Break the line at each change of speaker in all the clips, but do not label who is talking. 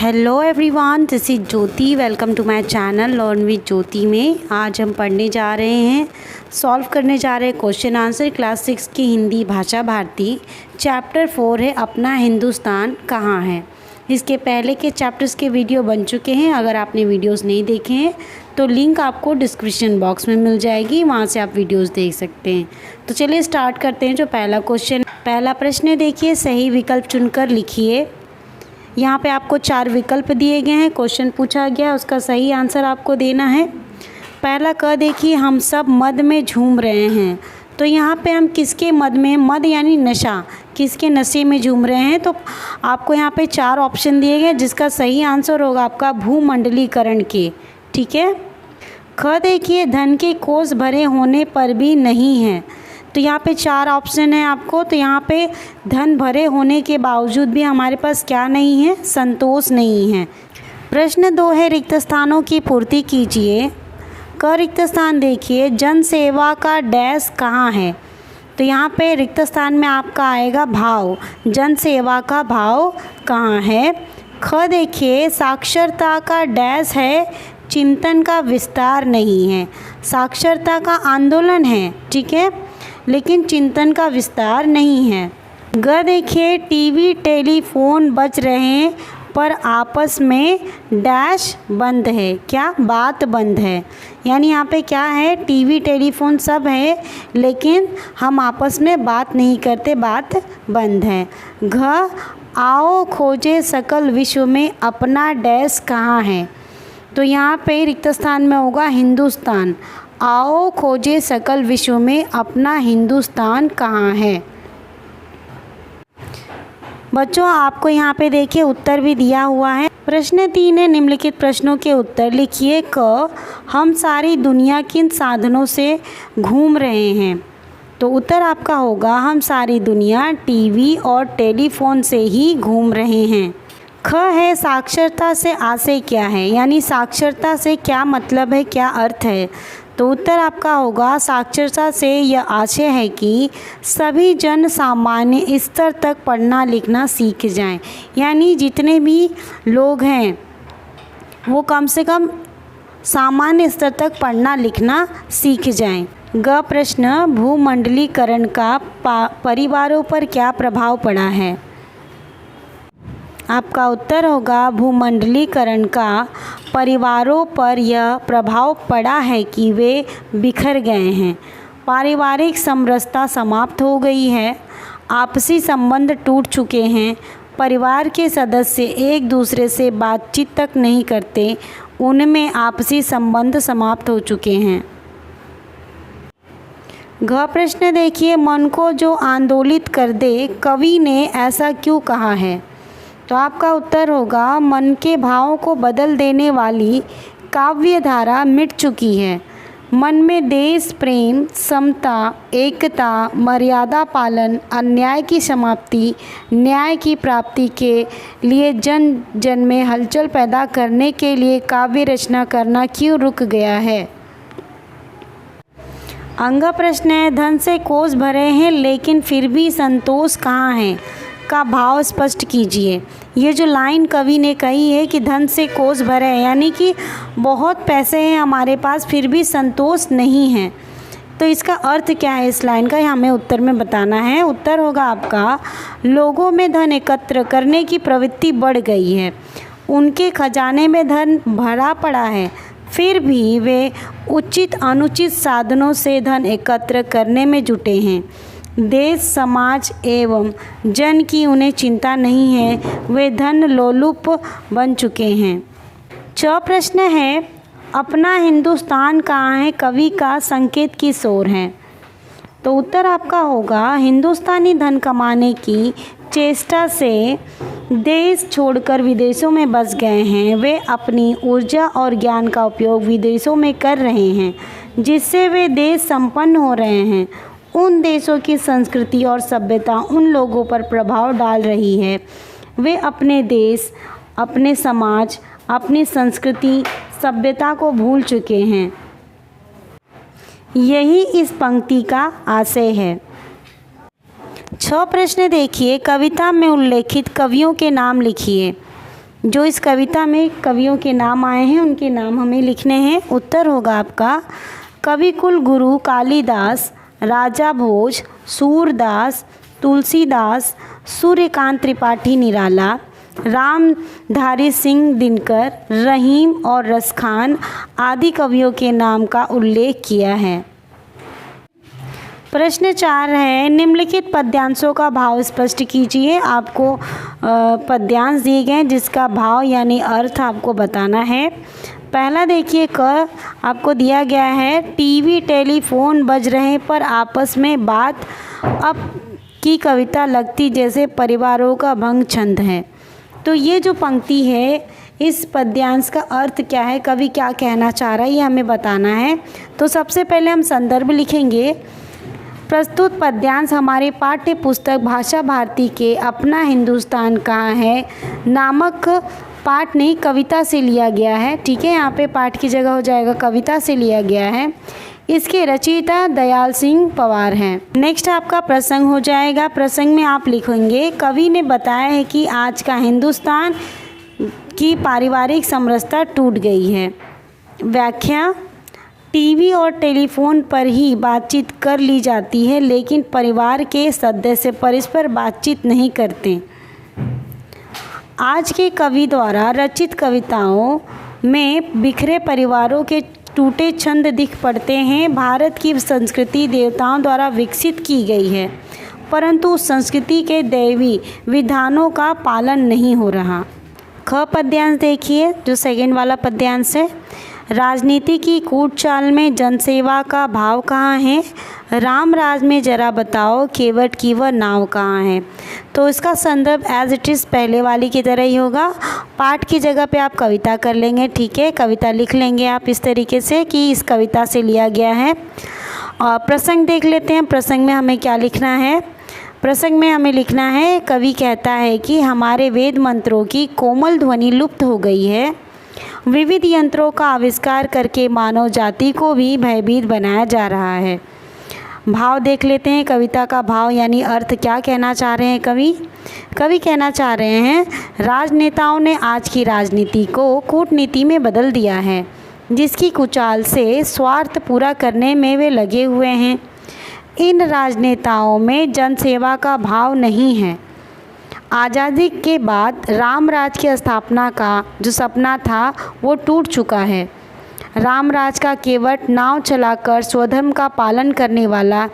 Hello everyone, this is Jyoti. Welcome to my channel learn with Jyoti में आज हम पढ़ने जा रहे हैं, सॉल्व करने जा रहे हैं क्वेश्चन आंसर क्लास 6 की हिंदी भाषा भारती। चैप्टर 4 है अपना हिंदुस्तान कहाँ है। इसके पहले के चैप्टर्स के वीडियो बन चुके हैं। अगर आपने वीडियोस नहीं देखे हैं तो लिंक आपको डिस्क्रिप्शन बॉक्स में मिल जाएगी, वहाँ से आप वीडियोस देख सकते हैं। तो चलिए स्टार्ट करते हैं। जो पहला प्रश्न देखिए, सही विकल्प चुनकर लिखिए। यहाँ पे आपको 4 विकल्प दिए गए हैं। क्वेश्चन पूछा गया, उसका सही आंसर आपको देना है। पहला क देखिए, हम सब मद में झूम रहे हैं। तो यहाँ पे हम किसके मद में, मद यानी नशा, किसके नशे में झूम रहे हैं। तो आपको यहाँ पे 4 ऑप्शन दिए गए, जिसका सही आंसर होगा आपका भूमंडलीकरण के। ठीक है। ख देखिए, धन के कोष भरे होने पर भी नहीं है। तो यहाँ पे 4 ऑप्शन है आपको। तो यहाँ पे धन भरे होने के बावजूद भी हमारे पास क्या नहीं है, संतोष नहीं है। प्रश्न 2 है, रिक्त स्थानों की पूर्ति कीजिए। क रिक्त स्थान देखिए, जन सेवा का डैश कहाँ है। तो यहाँ पे रिक्त स्थान में आपका आएगा भाव, जन सेवा का भाव कहाँ है। ख देखिए, साक्षरता का डैश है, चिंतन का विस्तार नहीं है। साक्षरता का आंदोलन है, ठीक है, लेकिन चिंतन का विस्तार नहीं है। ग देखिए, टीवी टेलीफोन बज रहे हैं पर आपस में डैश बंद है। क्या, बात बंद है। यानी यहाँ पे क्या है, टीवी टेलीफोन सब है लेकिन हम आपस में बात नहीं करते, बात बंद है। घ आओ खोजे सकल विश्व में अपना डैश कहाँ है। तो यहाँ पे रिक्त स्थान में होगा हिंदुस्तान। आओ खोजे सकल विश्व में अपना हिंदुस्तान कहाँ है। बच्चों आपको यहाँ पे देखिए उत्तर भी दिया हुआ है। प्रश्न 3 है, निम्नलिखित प्रश्नों के उत्तर लिखिए। क हम सारी दुनिया किन साधनों से घूम रहे हैं। तो उत्तर आपका होगा हम सारी दुनिया टीवी और टेलीफोन से ही घूम रहे हैं। ख है, साक्षरता से आशय क्या है, यानी साक्षरता से क्या मतलब है, क्या अर्थ है। तो उत्तर आपका होगा साक्षरता से यह आशय है कि सभी जन सामान्य स्तर तक पढ़ना लिखना सीख जाएं। यानी जितने भी लोग हैं वो कम से कम सामान्य स्तर तक पढ़ना लिखना सीख जाएं। ग प्रश्न, भूमंडलीकरण का परिवारों पर क्या प्रभाव पड़ा है। आपका उत्तर होगा भूमंडलीकरण का परिवारों पर यह प्रभाव पड़ा है कि वे बिखर गए हैं। पारिवारिक समरसता समाप्त हो गई है। आपसी संबंध टूट चुके हैं। परिवार के सदस्य एक दूसरे से बातचीत तक नहीं करते। उनमें आपसी संबंध समाप्त हो चुके हैं। घ प्रश्न देखिए, मन को जो आंदोलित कर दे, कवि ने ऐसा क्यों कहा है। तो आपका उत्तर होगा मन के भावों को बदल देने वाली काव्य धारा मिट चुकी है। मन में देश प्रेम, समता, एकता, मर्यादा पालन, अन्याय की समाप्ति, न्याय की प्राप्ति के लिए जन जन में हलचल पैदा करने के लिए काव्य रचना करना क्यों रुक गया है। अंग प्रश्न है, धन से कोष भरे हैं लेकिन फिर भी संतोष कहाँ है का भाव स्पष्ट कीजिए। ये जो लाइन कवि ने कही है कि धन से कोष भरे हैं, यानी कि बहुत पैसे हैं हमारे पास फिर भी संतोष नहीं है। तो इसका अर्थ क्या है इस लाइन का, ये हमें उत्तर में बताना है। उत्तर होगा आपका, लोगों में धन एकत्र करने की प्रवृत्ति बढ़ गई है। उनके खजाने में धन भरा पड़ा है, फिर भी वे उचित अनुचित साधनों से धन एकत्र करने में जुटे हैं। देश, समाज एवं जन की उन्हें चिंता नहीं है, वे धन लोलुप बन चुके हैं। च प्रश्न है, अपना हिंदुस्तान कहाँ है कवि का संकेत किस ओर है। तो उत्तर आपका होगा हिंदुस्तानी धन कमाने की चेष्टा से देश छोड़कर विदेशों में बस गए हैं। वे अपनी ऊर्जा और ज्ञान का उपयोग विदेशों में कर रहे हैं, जिससे वे देश संपन्न हो रहे हैं। उन देशों की संस्कृति और सभ्यता उन लोगों पर प्रभाव डाल रही है। वे अपने देश, अपने समाज, अपनी संस्कृति, सभ्यता को भूल चुके हैं। यही इस पंक्ति का आशय है। 6 प्रश्न देखिए, कविता में उल्लेखित कवियों के नाम लिखिए। जो इस कविता में कवियों के नाम आए हैं उनके नाम हमें लिखने हैं। उत्तर होगा आपका कविकुल गुरु कालिदास, राजा भोज, सूरदास, तुलसीदास, सूर्यकांत त्रिपाठी निराला, रामधारी सिंह दिनकर, रहीम और रसखान आदि कवियों के नाम का उल्लेख किया है। प्रश्न 4 है, निम्नलिखित पद्यांशों का भाव स्पष्ट कीजिए। आपको पद्यांश दिए गए हैं जिसका भाव यानी अर्थ आपको बताना है। पहला देखिए क आपको दिया गया है, टीवी टेलीफोन बज रहे पर आपस में बात अब की कविता लगती जैसे परिवारों का भंग छंद है। तो ये जो पंक्ति है इस पद्यांश का अर्थ क्या है, कवि क्या कहना चाह रहा है, ये हमें बताना है। तो सबसे पहले हम संदर्भ लिखेंगे। प्रस्तुत पद्यांश हमारे पाठ्य पुस्तक भाषा भारती के अपना हिंदुस्तान कहाँ है नामक पाठ नहीं कविता से लिया गया है। ठीक है, यहाँ पे पाठ की जगह हो जाएगा कविता से लिया गया है। इसके रचयिता दयाल सिंह पवार हैं। नेक्स्ट आपका प्रसंग हो जाएगा। प्रसंग में आप लिखेंगे, कवि ने बताया है कि आज का हिंदुस्तान की पारिवारिक समरसता टूट गई है। व्याख्या, टीवी और टेलीफोन पर ही बातचीत कर ली जाती है लेकिन परिवार के सदस्य परस्पर बातचीत नहीं करते। आज के कवि द्वारा रचित कविताओं में बिखरे परिवारों के टूटे छंद दिख पड़ते हैं। भारत की संस्कृति देवताओं द्वारा विकसित की गई है परंतु उस संस्कृति के दैवी विधानों का पालन नहीं हो रहा। ख पद्यांश देखिए, जो सेकंड वाला पद्यांश है, राजनीति की कूट चाल में जनसेवा का भाव कहाँ है, राम राज में जरा बताओ केवट की वह नाव कहाँ है। तो इसका संदर्भ एज इट इज़ पहले वाली की तरह ही होगा। पाठ की जगह पे आप कविता कर लेंगे। ठीक है, कविता लिख लेंगे आप इस तरीके से कि इस कविता से लिया गया है। और प्रसंग देख लेते हैं। प्रसंग में हमें क्या लिखना है, प्रसंग में हमें लिखना है, कवि कहता है कि हमारे वेद मंत्रों की कोमल ध्वनि लुप्त हो गई है। विविध यंत्रों का आविष्कार करके मानव जाति को भी भयभीत बनाया जा रहा है। भाव देख लेते हैं, कविता का भाव यानी अर्थ क्या कहना चाह रहे हैं कवि। कवि कहना चाह रहे हैं, राजनेताओं ने आज की राजनीति को कूटनीति में बदल दिया है जिसकी कुचाल से स्वार्थ पूरा करने में वे लगे हुए हैं। इन राजनेताओं में जनसेवा का भाव नहीं है। आज़ादी के बाद राम राज की स्थापना का जो सपना था वो टूट चुका है। राम राज का केवट नाव चलाकर स्वधर्म का पालन करने वाला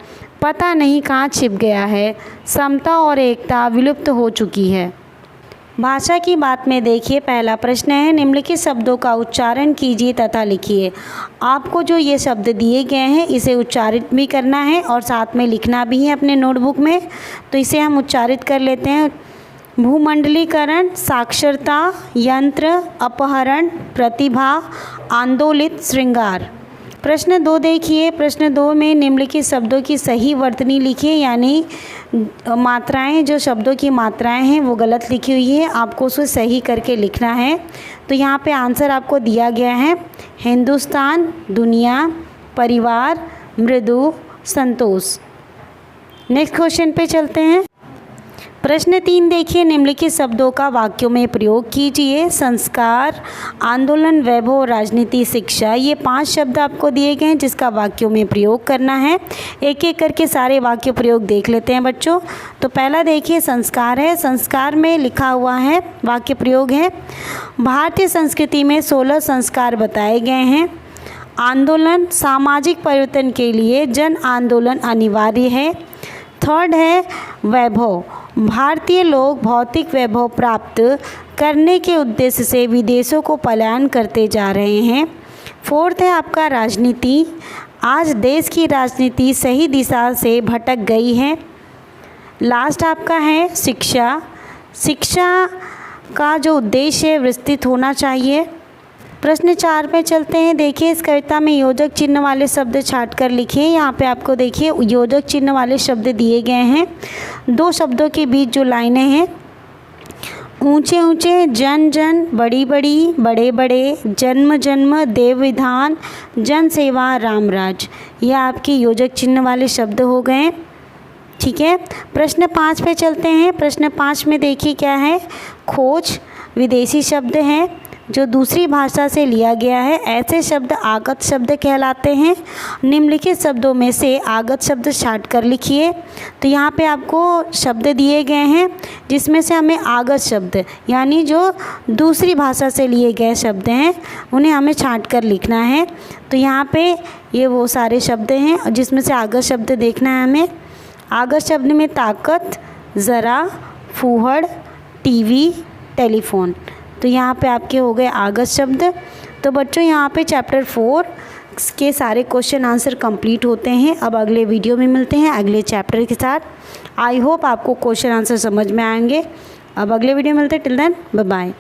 पता नहीं कहाँ छिप गया है। समता और एकता विलुप्त हो चुकी है। भाषा की बात में देखिए, पहला प्रश्न है, निम्नलिखित शब्दों का उच्चारण कीजिए तथा लिखिए। आपको जो ये शब्द दिए गए हैं इसे उच्चारित भी करना है और साथ में लिखना भी है अपने नोटबुक में। तो इसे हम उच्चारित कर लेते हैं। भूमंडलीकरण, साक्षरता, यंत्र, अपहरण, प्रतिभा, आंदोलित, श्रृंगार। प्रश्न 2 देखिए। प्रश्न 2 में निम्नलिखित शब्दों की सही वर्तनी लिखिए, यानी मात्राएं, जो शब्दों की मात्राएं हैं वो गलत लिखी हुई है, आपको उसे सही करके लिखना है। तो यहाँ पे आंसर आपको दिया गया है, हिंदुस्तान, दुनिया, परिवार, मृदु, संतोष। नेक्स्ट क्वेश्चन पे चलते हैं। प्रश्न 3 देखिए, निम्नलिखित शब्दों का वाक्यों में प्रयोग कीजिए। संस्कार, आंदोलन, वैभव, राजनीति, शिक्षा, ये 5 शब्द आपको दिए गए हैं जिसका वाक्यों में प्रयोग करना है। एक एक करके सारे वाक्य प्रयोग देख लेते हैं बच्चों। तो पहला देखिए संस्कार है। संस्कार में लिखा हुआ है, वाक्य प्रयोग है, भारतीय संस्कृति में 16 संस्कार बताए गए हैं। आंदोलन, सामाजिक परिवर्तन के लिए जन आंदोलन अनिवार्य है। थर्ड है वैभव, भारतीय लोग भौतिक वैभव प्राप्त करने के उद्देश्य से विदेशों को पलायन करते जा रहे हैं। फोर्थ है आपका राजनीति, आज देश की राजनीति सही दिशा से भटक गई है। लास्ट आपका है शिक्षा, शिक्षा का जो उद्देश्य है विस्तृत होना चाहिए। प्रश्न 4 पे चलते हैं। देखिए इस कविता में योजक चिन्ह वाले शब्द छाट कर लिखिए। यहाँ पे आपको देखिए योजक चिन्ह वाले शब्द दिए गए हैं। 2 शब्दों के बीच जो लाइनें हैं, ऊंचे ऊंचे, जन जन, बड़ी बड़ी, बड़े बड़े, जन्म जन्म, देव विधान, जन सेवा, रामराज, ये आपके योजक चिन्ह वाले शब्द हो गए। ठीक है, प्रश्न 5 पे चलते हैं। प्रश्न 5 में देखिए क्या है, खोज, विदेशी शब्द हैं जो दूसरी भाषा से लिया गया है, ऐसे शब्द आगत शब्द कहलाते हैं। निम्नलिखित शब्दों में से आगत शब्द छांट कर लिखिए। तो यहाँ पे आपको शब्द दिए गए हैं जिसमें से हमें आगत शब्द यानी जो दूसरी भाषा से लिए गए शब्द हैं उन्हें हमें छांट कर लिखना है। तो यहाँ पे ये वो सारे शब्द हैं जिसमें से आगत शब्द देखना है हमें। आगत शब्द में ताकत, ज़रा, फूहड़, टीवी, टेलीफोन। तो यहाँ पे आपके हो गए आगत शब्द। तो बच्चों यहाँ पे चैप्टर 4 के सारे क्वेश्चन आंसर कंप्लीट होते हैं। अब अगले वीडियो में मिलते हैं अगले चैप्टर के साथ। आई होप आपको क्वेश्चन आंसर समझ में आएंगे। अब अगले वीडियो में मिलते हैं। Till then bye bye.